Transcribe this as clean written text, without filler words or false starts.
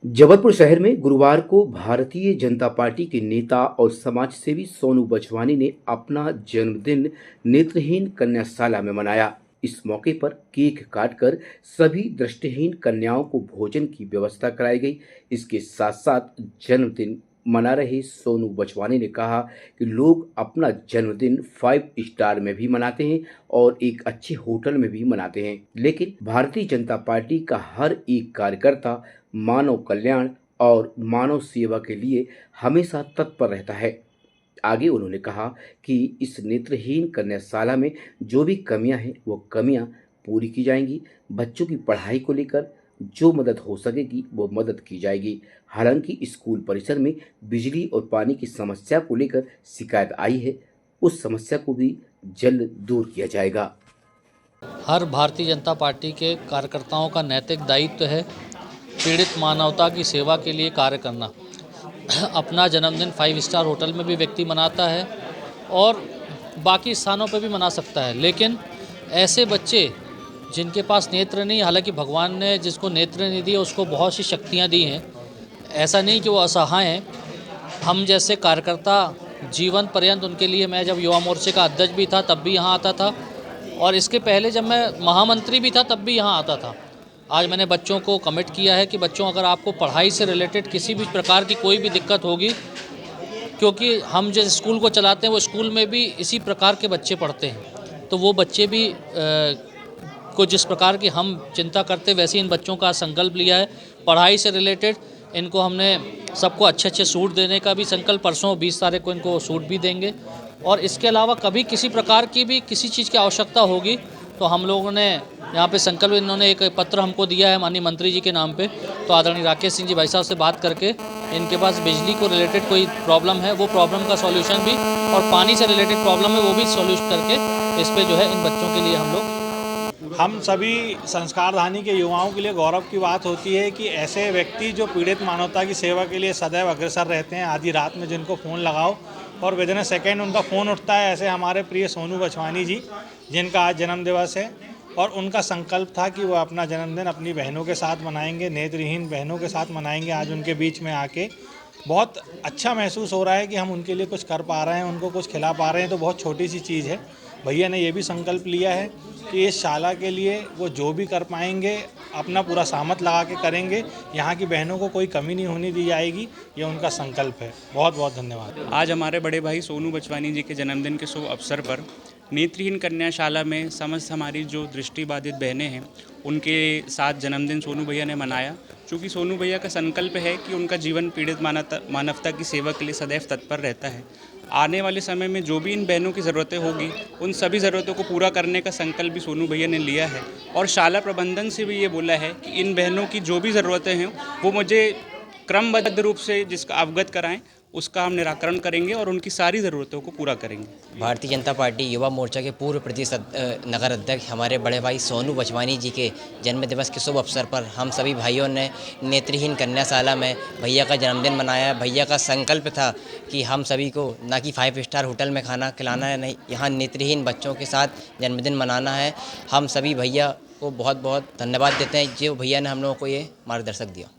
जबलपुर शहर में गुरुवार को भारतीय जनता पार्टी के नेता और समाजसेवी सोनू बछवानी ने अपना जन्मदिन नेत्रहीन कन्याशाला में मनाया। इस मौके पर केक काटकर सभी दृष्टिहीन कन्याओं को भोजन की व्यवस्था कराई गई। इसके साथ साथ जन्मदिन मना रहे सोनू बछवानी ने कहा कि लोग अपना जन्मदिन 5 स्टार में भी मनाते हैं और एक अच्छे होटल में भी मनाते हैं, लेकिन भारतीय जनता पार्टी का हर एक कार्यकर्ता मानव कल्याण और मानव सेवा के लिए हमेशा तत्पर रहता है। आगे उन्होंने कहा कि इस नेत्रहीन कन्याशाला में जो भी कमियां हैं वो कमियां पूरी की जाएंगी। बच्चों की पढ़ाई को लेकर जो मदद हो सकेगी वो मदद की जाएगी। हालांकि स्कूल परिसर में बिजली और पानी की समस्या को लेकर शिकायत आई है, उस समस्या को भी जल्द दूर किया जाएगा। हर भारतीय जनता पार्टी के कार्यकर्ताओं का नैतिक दायित्व है पीड़ित मानवता की सेवा के लिए कार्य करना। अपना जन्मदिन 5 स्टार होटल में भी व्यक्ति मनाता है और बाकी स्थानों पर भी मना सकता है, लेकिन ऐसे बच्चे जिनके पास नेत्र नहीं, हालांकि भगवान ने जिसको नेत्र नहीं दिए उसको बहुत सी शक्तियां दी हैं, ऐसा नहीं कि वो असहाय हैं। हम जैसे कार्यकर्ता जीवन पर्यंत उनके लिए, मैं जब युवा मोर्चे का अध्यक्ष भी था तब भी यहाँ आता था और इसके पहले जब मैं महामंत्री भी था तब भी यहाँ आता था। आज मैंने बच्चों को कमिट किया है कि बच्चों, अगर आपको पढ़ाई से रिलेटेड किसी भी प्रकार की कोई भी दिक्कत होगी, क्योंकि हम जिस स्कूल को चलाते हैं वो स्कूल में भी इसी प्रकार के बच्चे पढ़ते हैं, तो वो बच्चे भी को जिस प्रकार की हम चिंता करते वैसे इन बच्चों का संकल्प लिया है। पढ़ाई से रिलेटेड इनको हमने सबको अच्छे अच्छे सूट देने का भी संकल्प, परसों 20 तारीख को इनको सूट भी देंगे। और इसके अलावा कभी किसी प्रकार की भी किसी चीज़ की आवश्यकता होगी तो हम लोगों ने यहाँ पे संकल्प, इन्होंने एक पत्र हमको दिया है माननीय मंत्री जी के नाम पे, तो आदरणीय राकेश सिंह जी भाई साहब से बात करके इनके पास बिजली को रिलेटेड कोई प्रॉब्लम है वो प्रॉब्लम का सॉल्यूशन भी, और पानी से रिलेटेड प्रॉब्लम है वो भी सॉल्यूशन करके इस पे जो है इन बच्चों के लिए हम सभी संस्कारधानी के युवाओं के लिए गौरव की बात होती है कि ऐसे व्यक्ति जो पीड़ित मानवता की सेवा के लिए सदैव अग्रसर रहते हैं, आधी रात में जिनको फ़ोन लगाओ और विदिन अ सेकेंड उनका फ़ोन उठता है, ऐसे हमारे प्रिय सोनू बछवानी जी जिनका आज जन्म दिवस है और उनका संकल्प था कि वो अपना जन्मदिन अपनी बहनों के साथ मनाएंगे, नेत्रहीन बहनों के साथ मनाएंगे। आज उनके बीच में आके बहुत अच्छा महसूस हो रहा है कि हम उनके लिए कुछ कर पा रहे हैं, उनको कुछ खिला पा रहे हैं, तो बहुत छोटी सी चीज़ है। भैया ने ये भी संकल्प लिया है कि इस शाला के लिए वो जो भी कर पाएंगे अपना पूरा सामर्थ लगा के करेंगे। यहाँ की बहनों को कोई कमी नहीं होने दी जाएगी, ये उनका संकल्प है। बहुत बहुत धन्यवाद। आज हमारे बड़े भाई सोनू बछवानी जी के जन्मदिन के शुभ अवसर पर नेत्रहीन कन्याशाला में समस्त हमारी जो दृष्टिबाधित बहनें हैं उनके साथ जन्मदिन सोनू भैया ने मनाया। क्योंकि सोनू भैया का संकल्प है कि उनका जीवन पीड़ित मानवता की सेवा के लिए सदैव तत्पर रहता है। आने वाले समय में जो भी इन बहनों की ज़रूरतें होगी उन सभी ज़रूरतों को पूरा करने का संकल्प भी सोनू भैया ने लिया है और शाला प्रबंधन से भी ये बोला है कि इन बहनों की जो भी ज़रूरतें हैं वो मुझे क्रमबद्ध रूप से जिसका अवगत कराएं, उसका हम निराकरण करेंगे और उनकी सारी ज़रूरतों को पूरा करेंगे। भारतीय जनता पार्टी युवा मोर्चा के पूर्व प्रदेश नगर अध्यक्ष हमारे बड़े भाई सोनू बछवानी जी के जन्मदिवस के शुभ अवसर पर हम सभी भाइयों ने नेत्रहीन कन्याशाला में भैया का जन्मदिन मनाया। भैया का संकल्प था कि हम सभी को ना कि 5 स्टार होटल में खाना खिलाना है, नहीं, यहाँ नेत्रहीन बच्चों के साथ जन्मदिन मनाना है। हम सभी भैया को बहुत बहुत धन्यवाद देते हैं जो भैया ने हम लोगों को ये मार्गदर्शक दिया।